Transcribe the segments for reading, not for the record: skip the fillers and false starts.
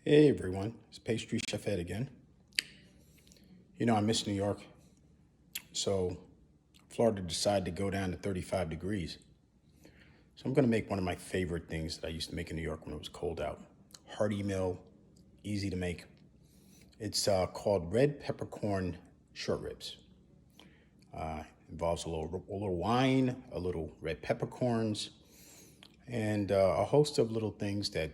Hey everyone, it's Pastry Chef Ed again. I miss New York, so Florida decided to go down to 35 degrees. So I'm gonna make one of my favorite things that I used to make in New York when it was cold out. Hearty meal, easy to make. It's called red peppercorn short ribs. Involves a little wine, a little red peppercorns, and a host of little things that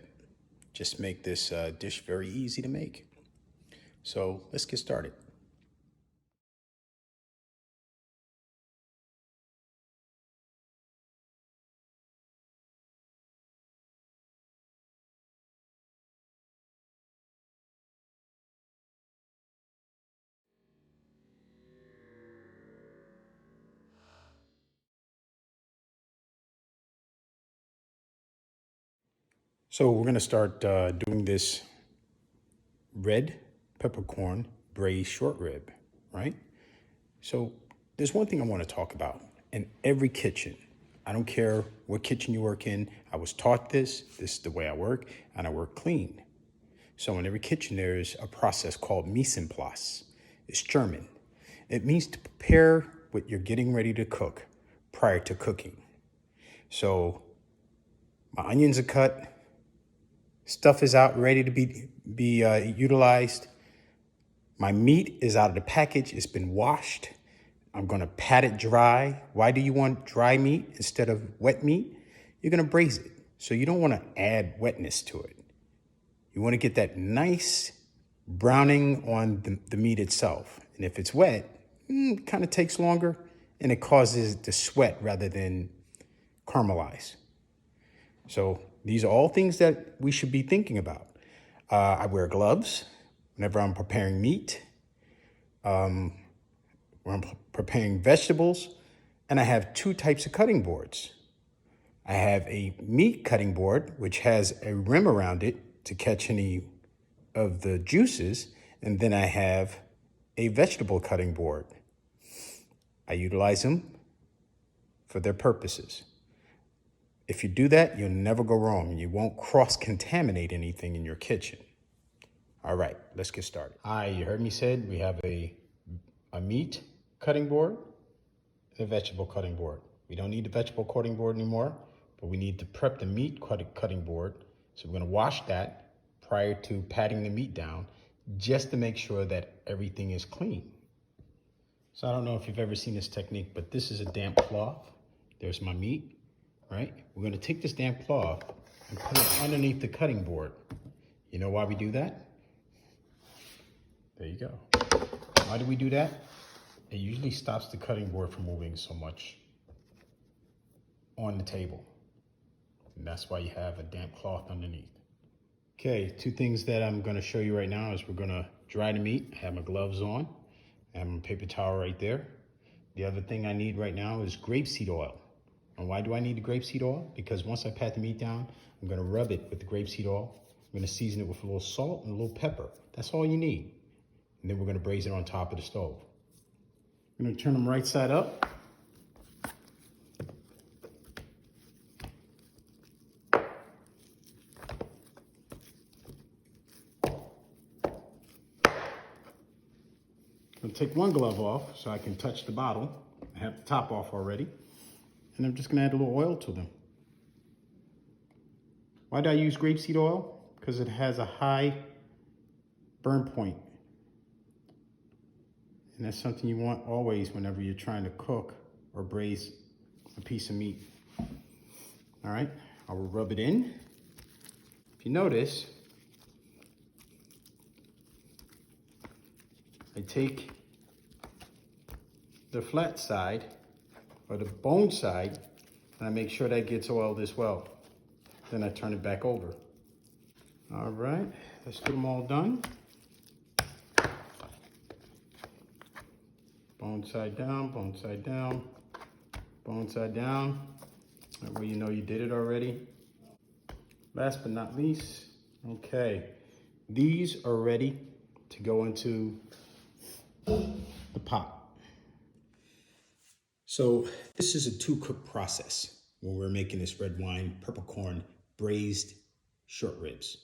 just make this dish very easy to make. So let's get started. So we're gonna start doing this red peppercorn braised short rib, right? So there's one thing I want to talk about. In every kitchen, I don't care what kitchen you work in, I was taught this is the way I work, and I work clean. So in every kitchen, there's a process called mise en place. It's German. It means to prepare what you're getting ready to cook prior to cooking. So my onions are cut, stuff is out ready to be utilized. My meat is out of the package. It's been washed. I'm gonna pat it dry. Why do you want dry meat instead of wet meat? You're gonna braise it. So you don't wanna add wetness to it. You wanna get that nice browning on the meat itself. And if it's wet, it kind of takes longer and it causes it to sweat rather than caramelize. So these are all things that we should be thinking about. I wear gloves whenever I'm preparing meat, when I'm preparing vegetables, and I have two types of cutting boards. I have a meat cutting board, which has a rim around it to catch any of the juices, and then I have a vegetable cutting board. I utilize them for their purposes. If you do that, you'll never go wrong, and you won't cross-contaminate anything in your kitchen. All right, let's get started. You heard me said we have a meat cutting board and a vegetable cutting board. We don't need the vegetable cutting board anymore, but we need to prep the meat cutting board. So we're gonna wash that prior to patting the meat down, just to make sure that everything is clean. So I don't know if you've ever seen this technique, but this is a damp cloth. There's my meat, right? We're gonna take this damp cloth and put it underneath the cutting board. You know why we do that? There you go. Why do we do that? It usually stops the cutting board from moving so much on the table. And that's why you have a damp cloth underneath. Okay, two things that I'm gonna show you right now is we're gonna dry the meat. I have my gloves on. I have my paper towel right there. The other thing I need right now is grapeseed oil. And why do I need the grapeseed oil? Because once I pat the meat down, I'm gonna rub it with the grapeseed oil. I'm gonna season it with a little salt and a little pepper. That's all you need. And then we're gonna braise it on top of the stove. I'm gonna turn them right side up. I'm gonna take one glove off so I can touch the bottle. I have the top off already. And I'm just gonna add a little oil to them. Why do I use grapeseed oil? Because it has a high burn point. And that's something you want always whenever you're trying to cook or braise a piece of meat. All right, I will rub it in. If you notice, I take the flat side or the bone side and I make sure that gets oiled as well. Then I turn it back over. All right, let's get them all done. Bone side down, bone side down, bone side down. That way you know you did it already. Last but not least, okay, these are ready to go into the pot. So this is a 2-cook process when we're making this red wine peppercorn braised short ribs.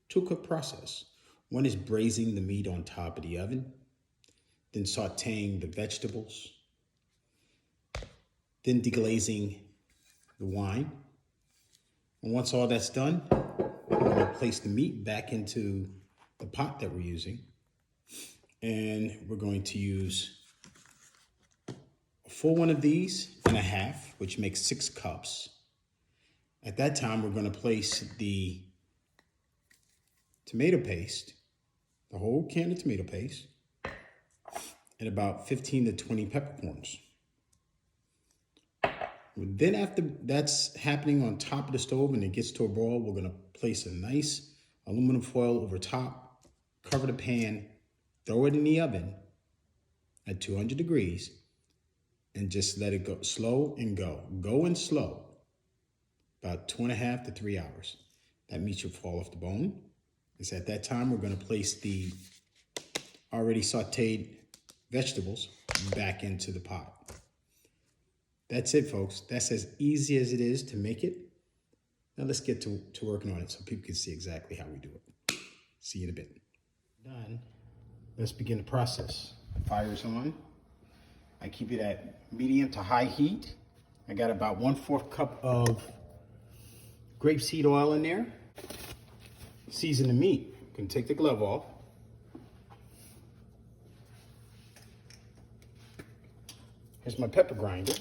two-cook process. One is braising the meat on top of the oven, then sauteing the vegetables, then deglazing the wine. And once all that's done, we're going to place the meat back into the pot that we're using. And we're going to use a full one of these and a half, which makes 6 cups. At that time, we're going to place the tomato paste, the whole can of tomato paste, and about 15 to 20 peppercorns. Then after that's happening on top of the stove and it gets to a boil, we're going to place a nice aluminum foil over top, cover the pan, throw it in the oven at 200 degrees, and just let it go slow and go. Go and slow, about 2.5 to 3 hours. That meat should fall off the bone. It's at that time we're going to place the already sauteed vegetables back into the pot. That's it, folks. That's as easy as it is to make it. Now let's get to working on it so people can see exactly how we do it. See you in a bit. Done. Let's begin the process. Fire's on. I keep it at medium to high heat. I got about 1/4 cup of grapeseed oil in there. Season the meat. You can take the glove off. Here's my pepper grinder.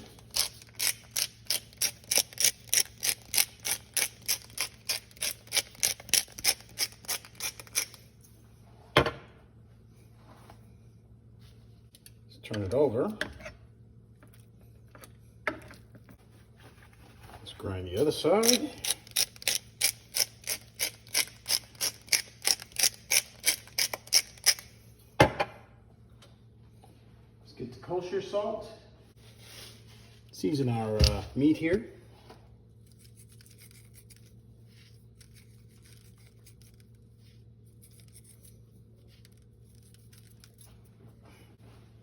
Turn it over. Let's grind the other side. Let's get the kosher salt. Season our meat here.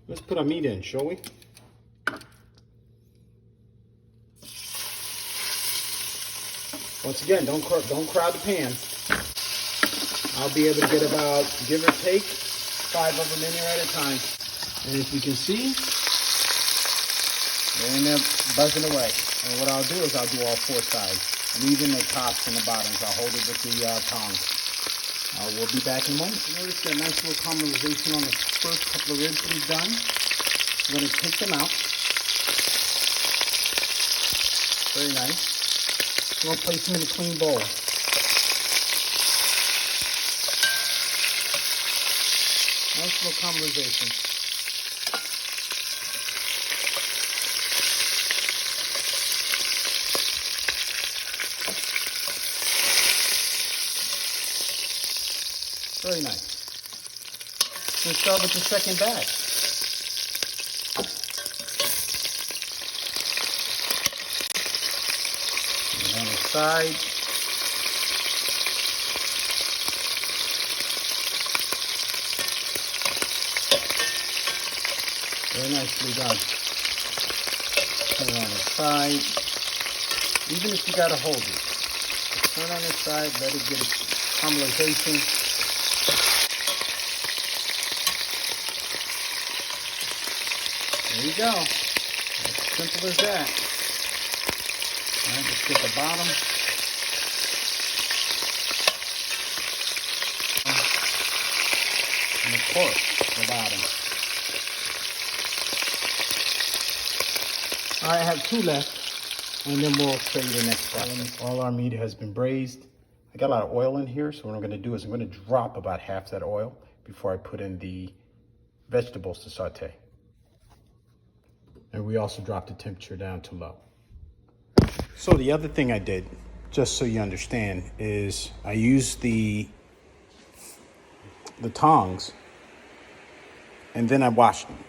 Let's put our meat in, shall we? Once again, don't crowd the pan. I'll be able to get about, give or take, 5 of them in there at a time. And if you can see, they're in there buzzing away. And what I'll do is I'll do all 4 sides, leaving the tops and the bottoms. I'll hold it with the tongs. We'll be back in a moment. Notice that nice little caramelization on the first couple of ribs that we've done. I'm going to take them out. Very nice. I'm going to place them in a clean bowl. Nice little caramelization. Very nice. Let's start with the second batch. And on the side. Very nicely done. Turn it on the side. Even if you gotta hold it. Turn on the side, let it get a caramelization. There you go. As simple as that. All right, let's get the bottom. And of course, the bottom. All right, I have 2 left, and then we'll show you the next process. All our meat has been braised. I got a lot of oil in here, so what I'm going to do is I'm going to drop about half that oil before I put in the vegetables to saute. And we also dropped the temperature down to low. So the other thing I did, just so you understand, is I used the tongs and then I washed them.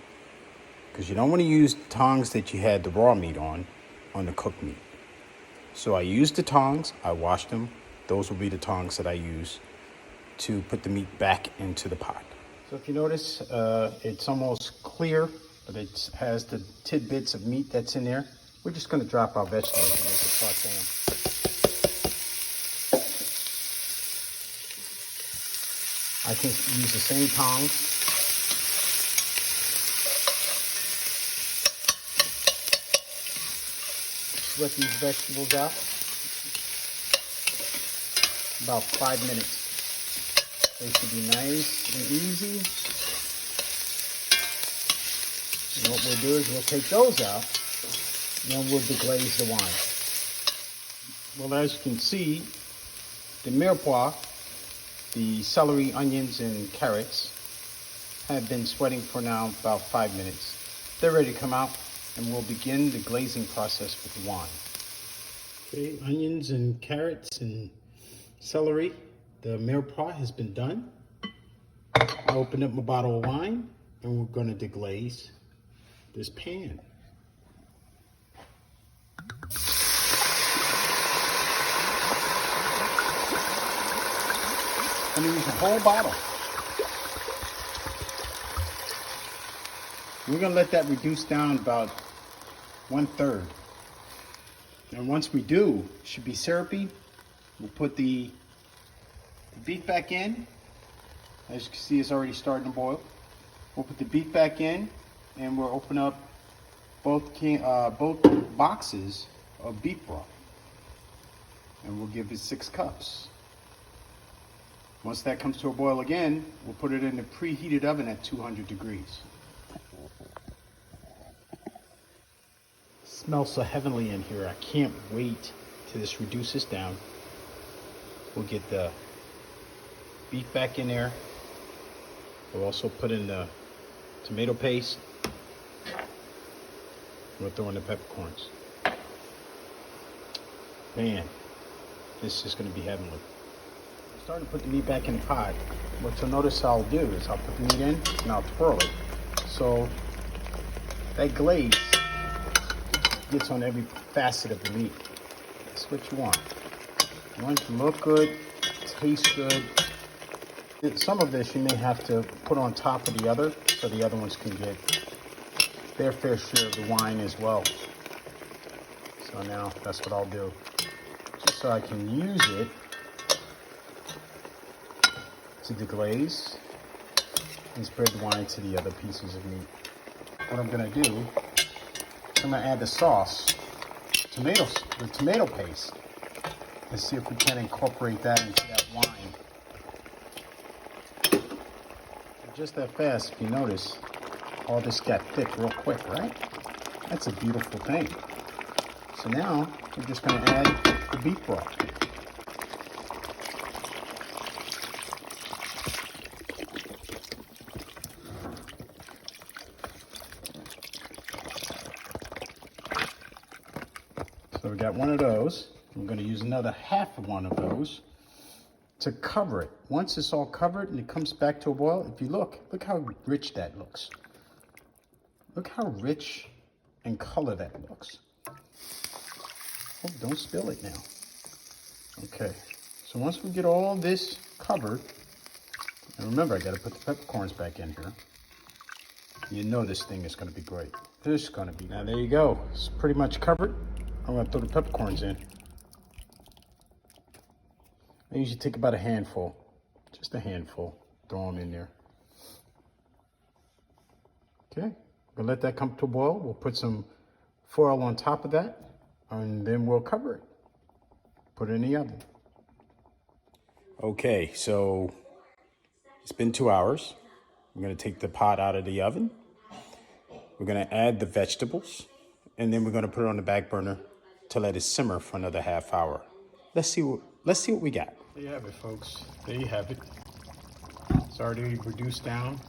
Because you don't want to use tongs that you had the raw meat on the cooked meat. So I used the tongs, I washed them. Those will be the tongs that I use to put the meat back into the pot. So if you notice, it's almost clear, but it has the tidbits of meat that's in there. We're just going to drop our vegetables in and saute them. I can use the same tongs. Sweat these vegetables out. About 5 minutes. They should be nice and easy. And what we'll do is we'll take those out, and then we'll deglaze the wine. Well, as you can see, the mirepoix, the celery, onions, and carrots have been sweating for now about 5 minutes. They're ready to come out, and we'll begin the glazing process with the wine. Okay, onions and carrots and celery. The mirepoix has been done. I opened up my bottle of wine, and we're going to deglaze this pan. I'm going to use a whole bottle. We're going to let that reduce down about 1/3. And once we do, it should be syrupy. We'll put the beef back in. As you can see, it's already starting to boil. We'll put the beef back in, and we'll open up both boxes of beef broth. And we'll give it 6 cups. Once that comes to a boil again, we'll put it in the preheated oven at 200 degrees. It smells so heavenly in here. I can't wait till this reduces down. We'll get the beef back in there. We'll also put in the tomato paste. We'll throw in the peppercorns. Man, this is going to be heavenly. I'm starting to put the meat back in the pot. What you'll notice I'll do is I'll put the meat in and I'll twirl it. So that glaze gets on every facet of the meat. That's what you want. You want it to look good, taste good. Some of this you may have to put on top of the other so the other ones can get their fair share of the wine as well. So now that's what I'll do. Just so I can use it to deglaze and spread the wine to the other pieces of meat. What I'm gonna do is I'm gonna add the sauce, the tomato paste, and see if we can incorporate that into that wine. Just that fast, if you notice, all this got thick real quick, right? That's a beautiful thing. So now we're just gonna add the beef broth. So we got one of those. I'm going to use another half of one of those to cover it. Once it's all covered and it comes back to a boil, if you look how rich that looks. Look how rich and color that looks. Oh, don't spill it now. Okay, so once we get all this covered, and remember I got to put the peppercorns back in here. You know this thing is going to be great. This is going to be, now there you go. It's pretty much covered. I'm going to throw the peppercorns in. I usually take about a handful, just a handful, throw them in there. Okay, we'll let that come to a boil. We'll put some foil on top of that, and then we'll cover it. Put it in the oven. Okay, so it's been 2 hours. I'm gonna take the pot out of the oven. We're gonna add the vegetables, and then we're gonna put it on the back burner to let it simmer for another half hour. Let's see what we got. There you have it, folks. There you have it. It's already reduced down.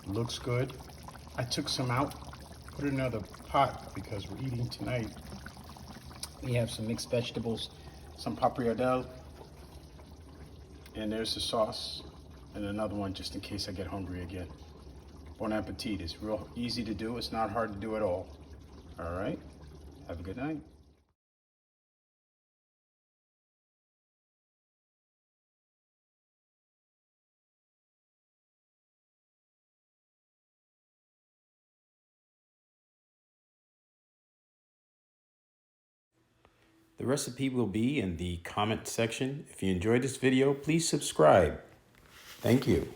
It looks good. I took some out, put it in another pot because we're eating tonight. We have some mixed vegetables, some pappardelle, and there's the sauce, and another one just in case I get hungry again. Bon appetit. It's real easy to do. It's not hard to do at all. All right. Have a good night. The recipe will be in the comment section. If you enjoyed this video, please subscribe. Thank you.